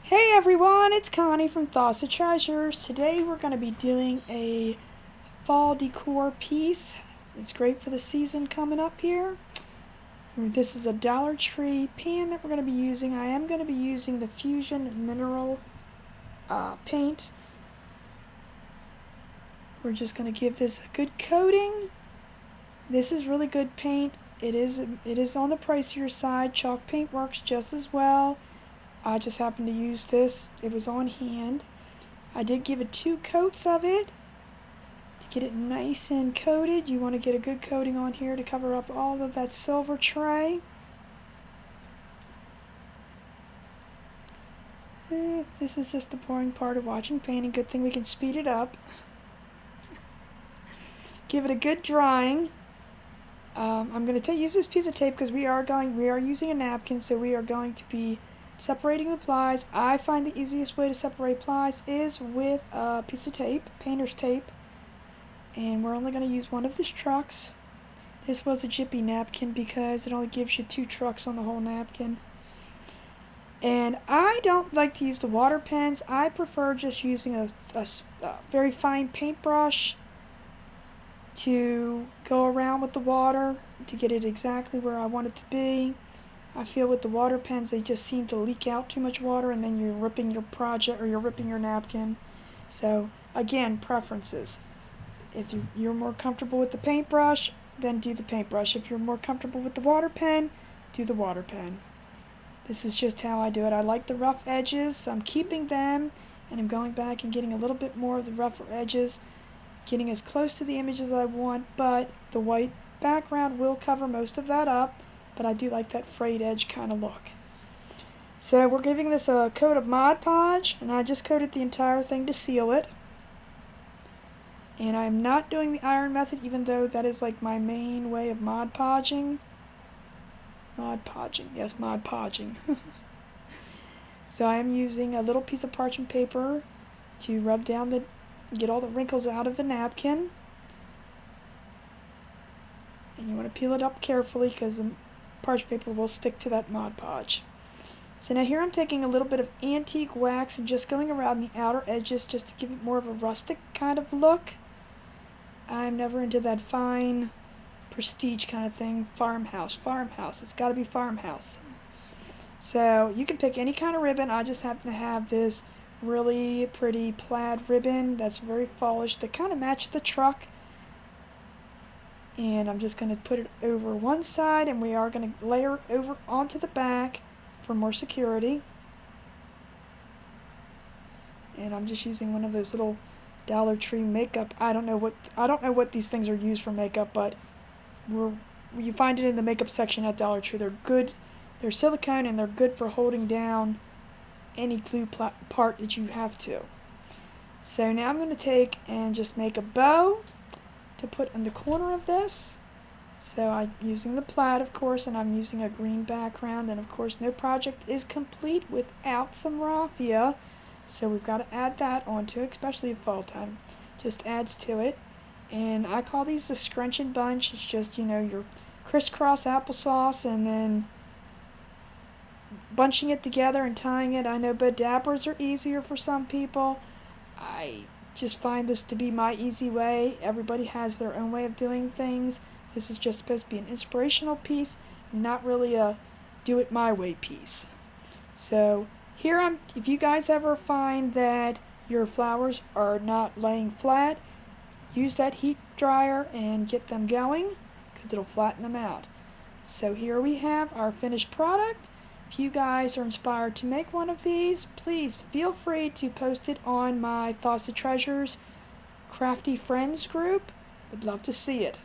Hey everyone, it's Connie from Thoughts of Treasures. Today we're going to be doing a fall decor piece. It's great for the season coming up here. This is a Dollar Tree pan that we're going to be using. I am going to be using the Fusion Mineral paint. We're just going to give this a good coating. This is really good paint. It is on the pricier side. Chalk paint works just as well. I just happened to use this. It was on hand. I did give it 2 coats of it to get it nice and coated. You want to get a good coating on here to cover up all of that silver tray. This is just the boring part of watching painting. Good thing we can speed it up. Give it a good drying. I'm going to use this piece of tape because we are using a napkin, so we are going to be separating the plies. I find the easiest way to separate plies is with a piece of tape, painter's tape, and we're only going to use one of these trucks. This was a jippy napkin because it only gives you 2 trucks on the whole napkin. And I don't like to use the water pens. I prefer just using a very fine paintbrush to go around with the water to get it exactly where I want it to be. I feel with the water pens, they just seem to leak out too much water, and then you're ripping your project, or you're ripping your napkin. So, again, preferences. If you're more comfortable with the paintbrush, then do the paintbrush. If you're more comfortable with the water pen, do the water pen. This is just how I do it. I like the rough edges, so I'm keeping them, and I'm going back and getting a little bit more of the rougher edges, getting as close to the image as I want, but the white background will cover most of that up. But I do like that frayed edge kind of look. So we're giving this a coat of Mod Podge, and I just coated the entire thing to seal it. And I'm not doing the iron method, even though that is like my main way of Mod Podging. Mod Podging, yes, Mod Podging. So I am using a little piece of parchment paper to rub down get all the wrinkles out of the napkin. And you want to peel it up carefully because the parchment paper will stick to that Mod Podge. So now here I'm taking a little bit of antique wax and just going around the outer edges just to give it more of a rustic kind of look. I'm never into that fine prestige kind of thing. Farmhouse. It's got to be farmhouse. So you can pick any kind of ribbon. I just happen to have this really pretty plaid ribbon that's very fallish that kind of matched the truck. And I'm just going to put it over one side, and we are going to layer it over onto the back for more security. And I'm just using one of those little Dollar Tree makeup. I don't know what these things are used for makeup, but you find it in the makeup section at Dollar Tree. They're good. They're silicone, and they're good for holding down any glue part that you have to. So now I'm going to take and just make a bow to put in the corner of this. So I'm using the plaid, of course, and I'm using a green background, and of course no project is complete without some raffia, so we've got to add that onto it, especially in fall time. Just adds to it. And I call these the scrunch and bunch. It's just, your crisscross applesauce and then bunching it together and tying it. I know bedabbers are easier for some people. I just find this to be my easy way. Everybody has their own way of doing things. This is just supposed to be an inspirational piece, not really a do it my way piece. So here if you guys ever find that your flowers are not laying flat, use that heat dryer and get them going because it'll flatten them out. So here we have our finished product. If you guys are inspired to make one of these, please feel free to post it on my Thoughts of Treasures Crafty Friends group. Would love to see it.